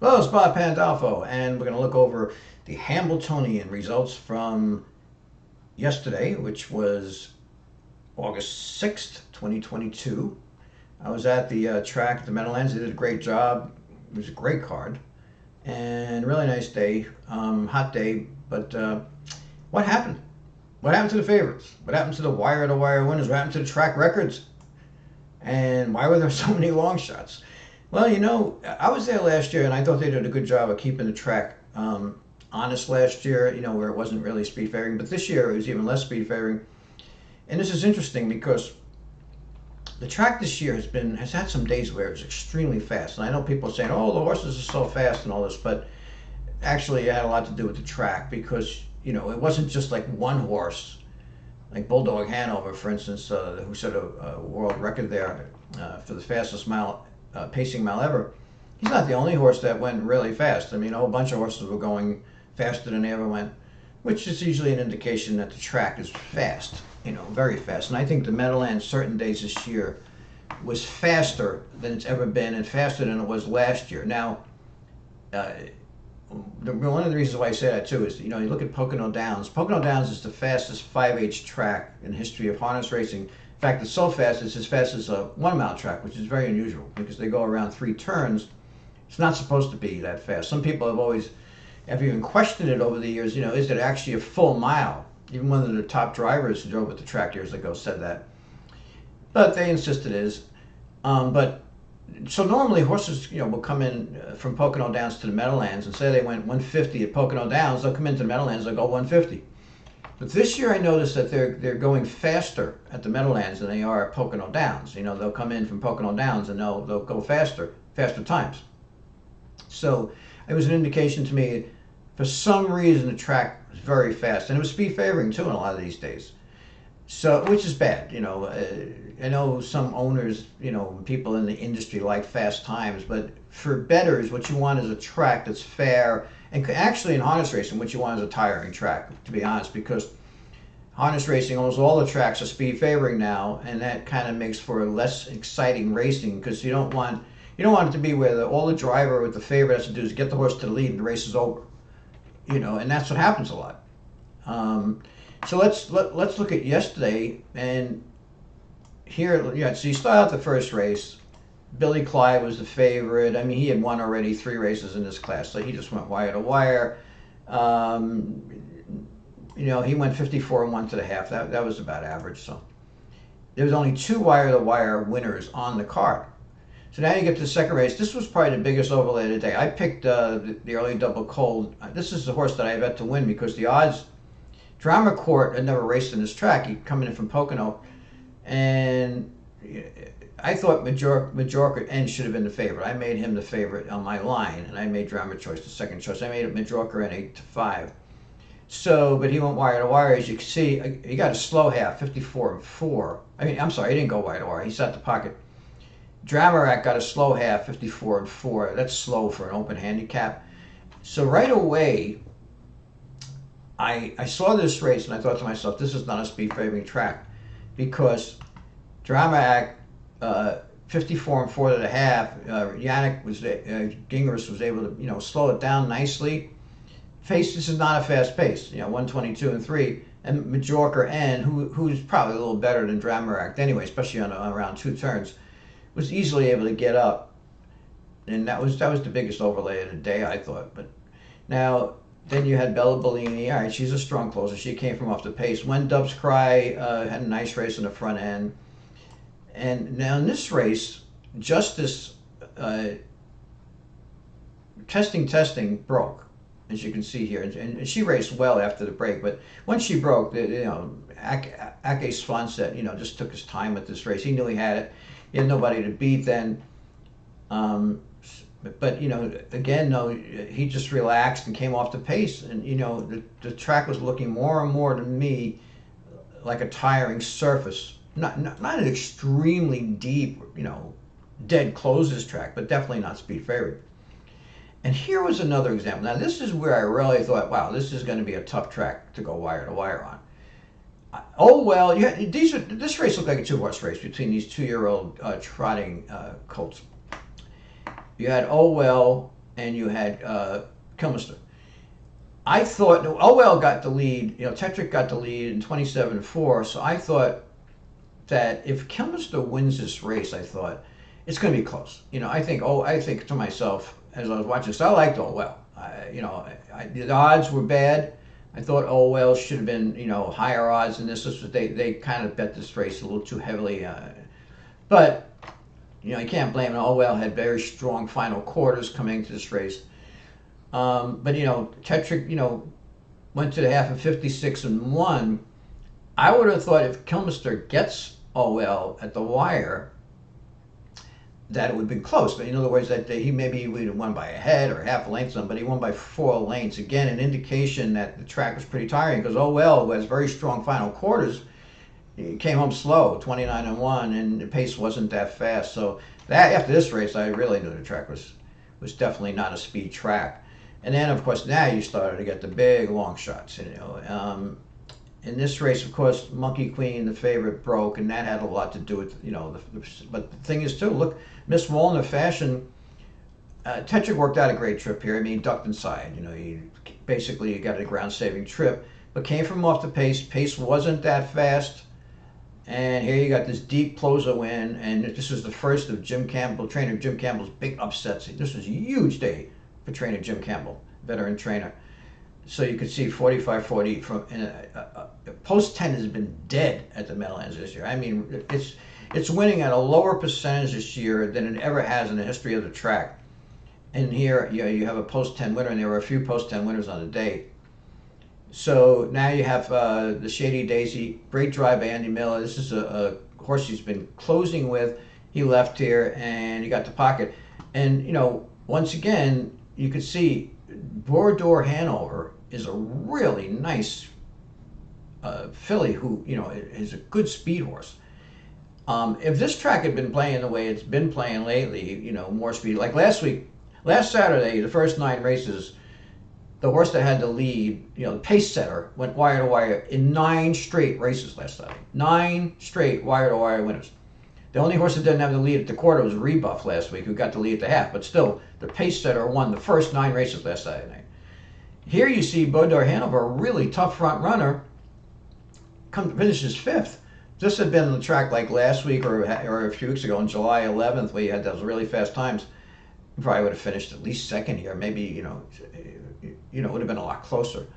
Hello, it's Bob Pandolfo, and we're going to look over the Hambletonian results from yesterday, which was August 6th, 2022. I was at the track at the Meadowlands. They did a great job. It was a great card and really nice day, hot day. But what happened? What happened to the favorites? What happened to the wire-to-wire winners? What happened to the track records? And why were there so many long shots? Well, I was there last year, and I thought they did a good job of keeping the track honest last year, where it wasn't really speed favoring. But this year, it was even less speed favoring. And this is interesting because the track this year has had some days where it's extremely fast. And I know people are saying, oh, the horses are so fast and all this, but actually it had a lot to do with the track because, it wasn't just like one horse, like Bulldog Hanover, for instance, who set a world record there for the fastest pacing mile ever. He's not the only horse that went really fast. I mean, a whole bunch of horses were going faster than they ever went, which is usually an indication that the track is fast, very fast. And I think the Meadowlands certain days this year was faster than it's ever been and faster than it was last year. Now, one of the reasons why I say that too is, you look at Pocono Downs. Pocono Downs is the fastest 5H track in the history of harness racing. In fact, it's so fast, it's as fast as a 1 mile track, which is very unusual because they go around 3 turns. It's not supposed to be that fast. Some people have even questioned it over the years, is it actually a full mile? Even one of the top drivers who drove at the track years ago said that. But they insist it is. So normally horses, will come in from Pocono Downs to the Meadowlands and say they went 150 at Pocono Downs, they'll come into the Meadowlands, they'll go 150. But this year I noticed that they're going faster at the Meadowlands than they are at Pocono Downs. They'll come in from Pocono Downs and they'll go faster times. So it was an indication to me, for some reason the track was very fast, and it was speed favoring too in a lot of these days. So, which is bad, I know some owners, people in the industry like fast times, but for bettors, what you want is a track that's fair. And actually in harness racing, what you want is a tiring track, to be honest, because harness racing, almost all the tracks are speed favoring now, and that kind of makes for less exciting racing because you don't want it to be where all the driver with the favorite has to do is get the horse to the lead and the race is over, and that's what happens a lot. So let's look at yesterday, and here, so you start out the first race. Billy Clyde was the favorite. I mean, he had won already 3 races in this class, so he just went wire to wire. He went 54 and 1 to the half. That was about average. So there was only 2 wire to wire winners on the card. So now you get to the second race. This was probably the biggest overlay of the day. I picked the early double cold. This is the horse that I bet to win because the odds. Drama Court had never raced in this track. He'd coming in from Pocono, and I thought Majorca N should have been the favorite. I made him the favorite on my line, and I made Drama Choice the second choice. I made it Majorca N 8-5. So, but he went wire to wire. As you can see, he got a slow half, 54 and 4. I mean, I'm sorry, he didn't go wire to wire. He sat the pocket. Dramarak got a slow half, 54 and 4. That's slow for an open handicap. So right away, I saw this race and I thought to myself, this is not a speed favoring track because Dramarak 54 and 4 to the half. Yannick Gingras was able to slow it down nicely. This is not a fast pace. 122 and 3. And Majorca N, who's probably a little better than Dramarak anyway, especially on around 2 turns, was easily able to get up. And that was the biggest overlay of the day, I thought. But now then you had Bella Bellini. All right, she's a strong closer. She came from off the pace. When Doves Cry had a nice race in the front end. And now in this race, Justice testing broke, as you can see here, and she raced well after the break. But once she broke, Ake Swanset, just took his time with this race. He knew he had it. He had nobody to beat then. But again, no, he just relaxed and came off the pace, and the track was looking more and more to me like a tiring surface. Not an extremely deep, dead closes track, but definitely not speed favored. And here was another example. Now this is where I really thought, wow, this is going to be a tough track to go wire to wire on. Oh well, this race looked like a 2-horse race between these 2-year-old trotting colts. You had Oh Well and you had Kilmister. I thought Owell got the lead. Tetrick got the lead in 27-4. So I thought that if Kilmister wins this race, I thought it's going to be close. I think to myself as I was watching this, I liked Owell. The odds were bad. I thought Owell should have been, higher odds than this. They kind of bet this race a little too heavily. But you can't blame it. Owell had very strong final quarters coming into this race. But Tetrick, went to the half of 56-1. I would have thought if Kilmister gets Owell at the wire, that it would have been close. But in other words, that he maybe would have won by a head or half a length, but he won by 4 lengths. Again, an indication that the track was pretty tiring because Owell, who has very strong final quarters, he came home slow, 29-1, and the pace wasn't that fast. So that after this race, I really knew the track was definitely not a speed track. And then, of course, now you started to get the big long shots. In this race, of course, Monkey Queen, the favorite, broke, and that had a lot to do with, but the thing is, too, look, Miss Walner fashion, Tetrick worked out a great trip here. I mean, he ducked inside. He basically got a ground-saving trip, but came from off the pace. Pace wasn't that fast. And here you got this deep closer win, and this is the first of trainer Jim Campbell's big upsets. This was a huge day for trainer Jim Campbell, veteran trainer. So you could see 45-40 from post 10 has been dead at the Meadowlands this year. I mean, it's winning at a lower percentage this year than it ever has in the history of the track. And here you have a post 10 winner, and there were a few post 10 winners on the day. So now you have the Shady Daisy, great drive by Andy Miller. This is a horse he's been closing with. He left here and he got the pocket. And, once again, you could see Bordeaux Hanover is a really nice filly who, is a good speed horse. If this track had been playing the way it's been playing lately, more speed, like last Saturday, the first 9 races, the horse that had the lead, the pace setter, went wire to wire in 9 straight races last Saturday. 9 straight wire to wire winners. The only horse that didn't have the lead at the quarter was Rebuff last week, who got the lead at the half. But still, the pace setter won the first 9 races last Saturday night. Here you see Bordeaux Hanover, a really tough front runner, finishes 5th. This had been on the track like last week or a few weeks ago on July 11th, where you had those really fast times. You probably would have finished at least 2nd here. Maybe, it would have been a lot closer.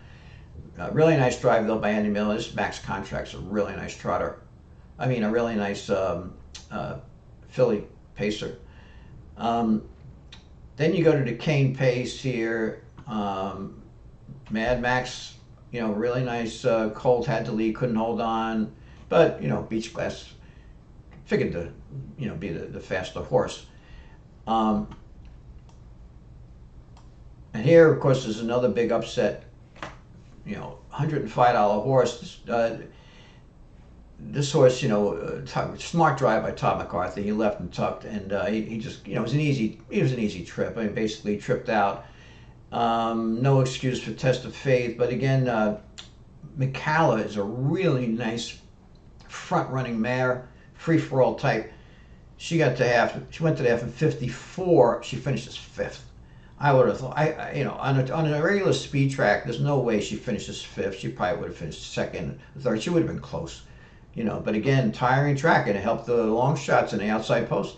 Really nice drive, though, by Andy Miller. This Max Contract's a really nice trotter. I mean, a really nice filly pacer. Then you go to the Cane Pace here. Mad Max, really nice. Colt had the lead, couldn't hold on. But, Beach Glass figured to, be the faster horse. And here, of course, is another big upset. $105 horse. This horse, smart drive by Todd McCarthy. He left and tucked, and he just, it was an easy trip. I mean, basically tripped out. No excuse for test of faith. But again, McCalla is a really nice front-running mare, free-for-all type. She went to the half in 54. She finishes 5th. I would have thought, on a regular speed track, there's no way she finishes 5th. She probably would have finished 2nd, 3rd. She would have been close, But again, tiring track, and it helped the long shots in the outside post.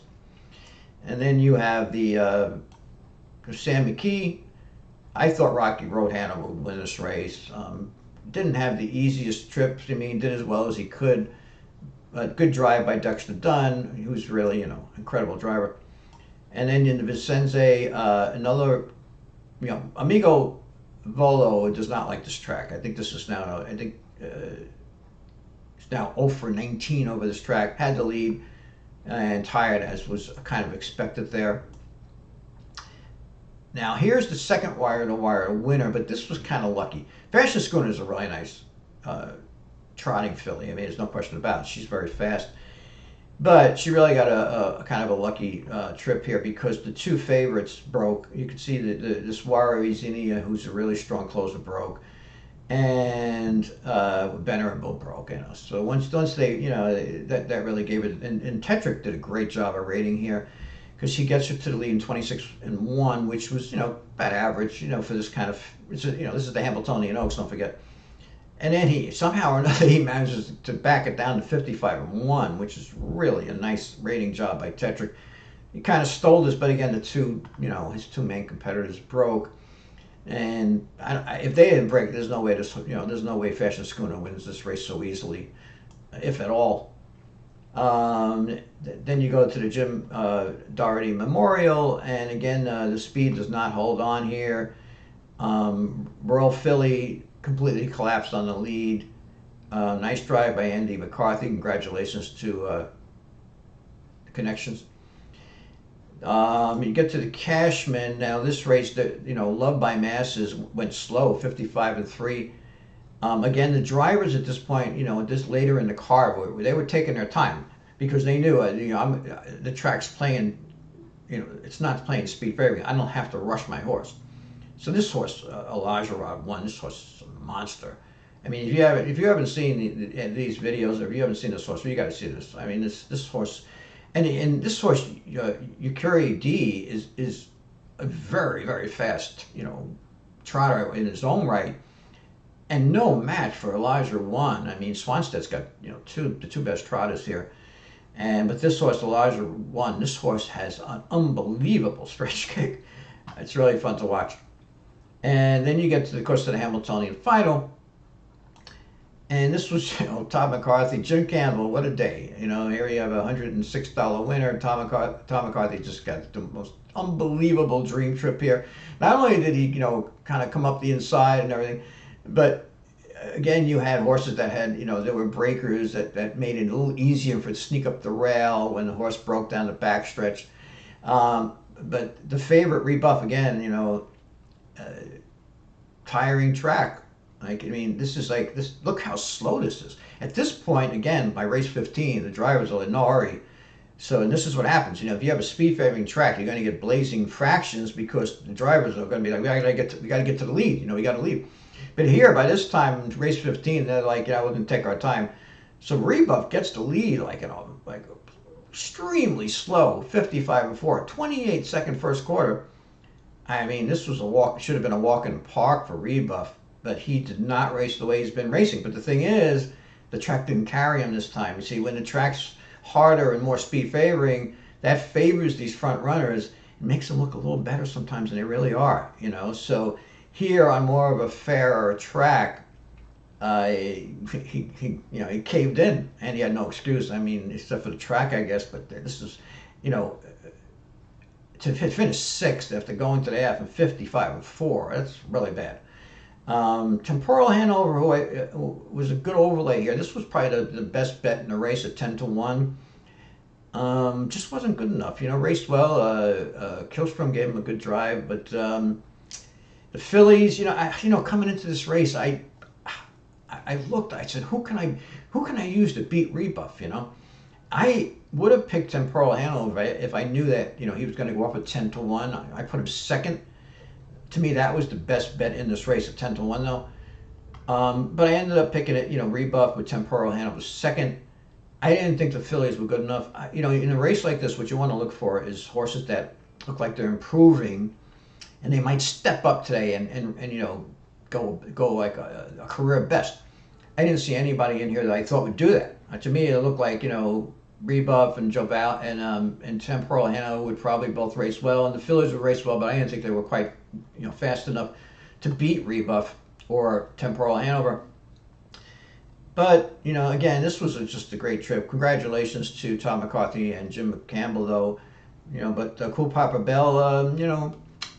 And then you have the Sam McKee. I thought Rocky Road Hanover would win this race. Didn't have the easiest trip. I mean, did as well as he could. Good drive by Dexter Dunn, who's really, incredible driver. And then in the Vicenze, another, Amigo Volo does not like this track. I think this is now, it's now 0 for 19 over this track. Had the lead and tired, as was kind of expected there. Now here's the second wire-to-wire winner, but this was kind of lucky. Fashion Schooner is a really nice trotting filly. I mean, there's no question about it. She's very fast. But she really got a kind of a lucky trip here because the 2 favorites broke. You can see that this Warrior Zinnia, who's a really strong closer, broke. And Venerable broke, So once they, that really gave it. And Tetrick did a great job of rating here. because he gets her to the lead in 26-1, which was, about average, for this kind of, this is the Hambletonian Oaks, don't forget. And then he, somehow or another, he manages to back it down to 55-1, which is really a nice rating job by Tetrick. He kind of stole this, but again, his two main competitors broke. And if they didn't break, there's no way there's no way Fashion Schooner wins this race so easily, if at all. Then you go to the Jim Doherty Memorial, and again, the speed does not hold on here. Royal Philly completely collapsed on the lead. Nice drive by Andy McCarthy. Congratulations to Connections. You get to the Cashman. Now this race, that loved by masses, went slow, 55-3. Again, the drivers at this point, this later in the car, they were taking their time because they knew, the track's playing, it's not playing speed favoring. I don't have to rush my horse. So this horse, Elijah Rod, won. This horse is a monster. I mean, if you haven't seen these videos, or if you haven't seen this horse, well, you got to see this. I mean, this horse, and this horse, Eucuri D is a very, very fast, trotter in his own right, and no match for Elijah One. I mean, Swanstedt's got the two best trotters here, but this horse, Elijah One, this horse has an unbelievable stretch kick. It's really fun to watch. And then you get to, of course, to the Hambletonian final. And this was, Tom McCarthy, Jim Campbell, what a day. Here you have a $106 winner. Tom McCarthy just got the most unbelievable dream trip here. Not only did he, kind of come up the inside and everything, but again, you had horses that had, there were breakers that made it a little easier for it to sneak up the rail when the horse broke down the backstretch. But the favorite, Rebuff, again, tiring track. This is like this. Look how slow this is. At this point, again, by race 15, the drivers are in no hurry. So, and this is what happens. If you have a speed favoring track, you're going to get blazing fractions because the drivers are going to be like, we got to get to the lead. We got to lead. But here, by this time, race 15, they're like, we're going to take our time. So Rebuff gets the lead like extremely slow, 55-4, 28-second first quarter. I mean, this was a walk. It should have been a walk in the park for Rebuff, but he did not race the way he's been racing. But the thing is, the track didn't carry him this time. You see, when the track's harder and more speed favoring, that favors these front runners. It makes them look a little better sometimes than they really are. So here on more of a fairer track, he caved in, and he had no excuse. I mean, except for the track, I guess. But this is, to finish sixth after going to the half and 55-4, that's really bad. Temporal Hanover, who was a good overlay here. This was probably the best bet in the race at 10-1. Just wasn't good enough. Raced well. Killstrom gave him a good drive, but the fillies, coming into this race, I looked. I said, who can I use to beat Rebuff? I would have picked Temporal Hanover if I knew that he was going to go up at 10-1. I put him second. To me, that was the best bet in this race at 10-1, though. But I ended up picking it, Rebuff with Temporal Hanover second. I didn't think the fillies were good enough. In a race like this, what you want to look for is horses that look like they're improving, and they might step up today and go like a career best. I didn't see anybody in here that I thought would do that. To me, it looked like Rebuff and Joval and Temporal Hanover would probably both race well, and the fillies would race well, but I didn't think they were quite fast enough to beat Rebuff or Temporal Hanover. But again, this was just a great trip. Congratulations to Tom McCarthy and Jim Campbell, though. But Cool Papa Bell,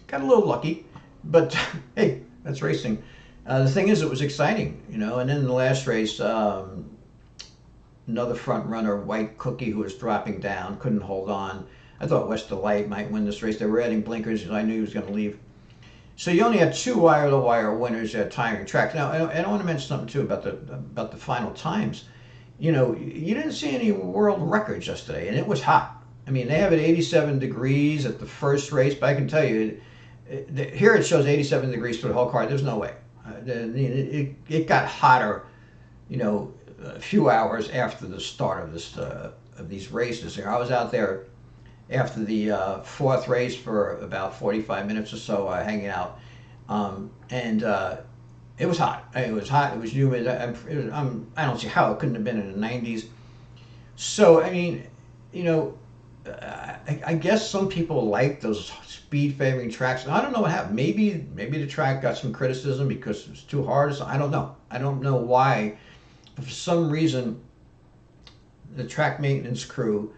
got a little lucky. But hey, that's racing. The thing is, it was exciting, and then in the last race, another front runner, White Cookie, who was dropping down, couldn't hold on. I thought West Delight might win this race. They were adding blinkers, and I knew he was going to leave. So you only had two wire-to-wire winners at tiring tracks. Now, I want to mention something too about the final times. You didn't see any world records yesterday, and it was hot. I mean, they have it 87 degrees at the first race, but I can tell you, here it shows 87 degrees for the whole car. There's no way. It got hotter, a few hours after the start of these races. I was out there after the fourth race for about 45 minutes or so, hanging out. And it was hot. It was hot. It was humid. I don't see how it couldn't have been in the 90s. So, I mean, you know, I guess some people like those speed favoring tracks. And I don't know what happened. Maybe the track got some criticism because it was too hard. So I don't know. I don't know why. But for some reason, the track maintenance crew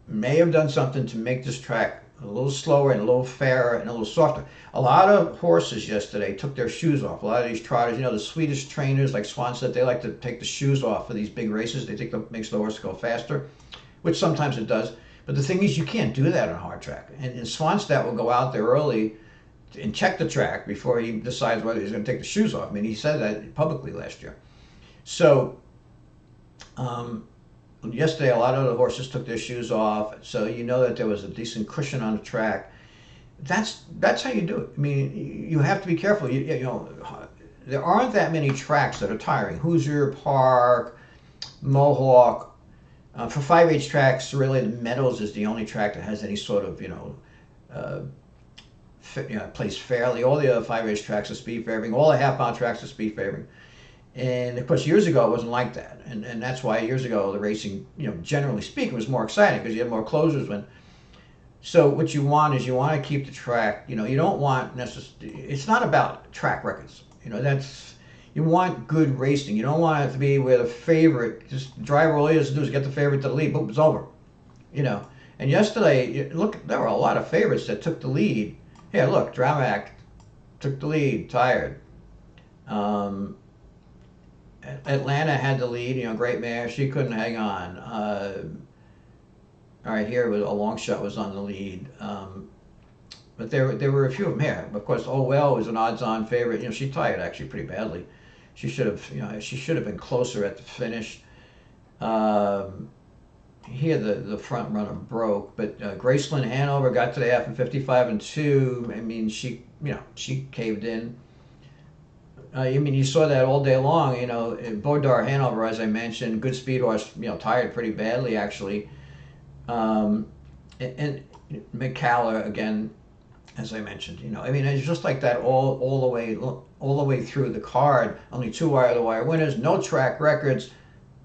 may have done something to make this track a little slower and a little fairer and a little softer. A lot of horses yesterday took their shoes off. A lot of these trotters, you know, the Swedish trainers like Swanstedt, they like to take the shoes off for these big races. They think that makes the horse go faster, which sometimes it does. But the thing is, you can't do that on a hard track. And Swanstedt will go out there early and check the track before he decides whether he's going to take the shoes off. I mean, he said that publicly last year. So, yesterday, a lot of the horses took their shoes off, so you know that there was a decent cushion on the track. That's how you do it. I mean, you have to be careful. You know, there aren't that many tracks that are tiring. Hoosier, Park, Mohawk. For 5H tracks, really, the Meadows is the only track that has any sort of, plays fairly. All the other 5H tracks are speed favoring. All the half-mile tracks are speed favoring. And of course, years ago it wasn't like that, and that's why years ago the racing, generally speaking, was more exciting because you had more closers. So what you want is you want to keep the track. You don't want it's not about track records. You want good racing. You don't want it to be where the favorite, just the driver, all he has to do is get the favorite to the lead. Boom, it's over. And yesterday, look, there were a lot of favorites that took the lead. Here, look, Dramac took the lead, tired. Atlanta had the lead, great mare. She couldn't hang on. All right, here was a long shot was on the lead. But there were a few of them here. Of course, Oh Well was an odds-on favorite. She tired actually pretty badly. She should have been closer at the finish. Here the front runner broke, but Graceland Hanover got to the half in 55-2. I mean, she caved in. You saw that all day long. Bodar Hanover, as I mentioned, good speed horse. Tired pretty badly actually. And McCalla again, as I mentioned. It's just like that all the way through the card. Only 2 wire-to-wire winners, no track records.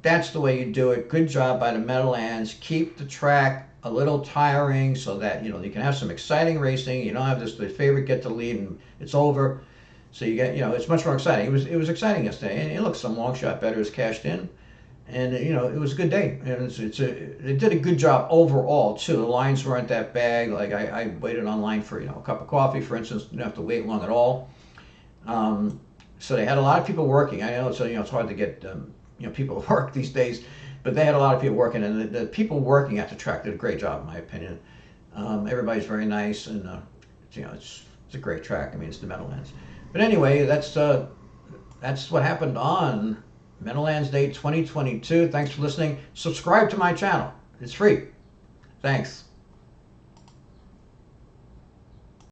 That's the way you do it. Good job by the Meadowlands. Keep the track a little tiring so that you can have some exciting racing. You don't have the favorite get the lead and it's over. So you get, it's much more exciting. It was exciting yesterday, and look, some long shot bettors cashed in, and it was a good day. And they did a good job overall too. The lines weren't that bad. Like I waited online for a cup of coffee, for instance. Didn't have to wait long at all. So they had a lot of people working. I know it's hard to get people to work these days, but they had a lot of people working, and the people working at the track did a great job, in my opinion. Everybody's very nice, and it's a great track. It's the Meadowlands. But anyway, that's what happened on Meadowlands Day 2022. Thanks for listening. Subscribe to my channel. It's free. Thanks.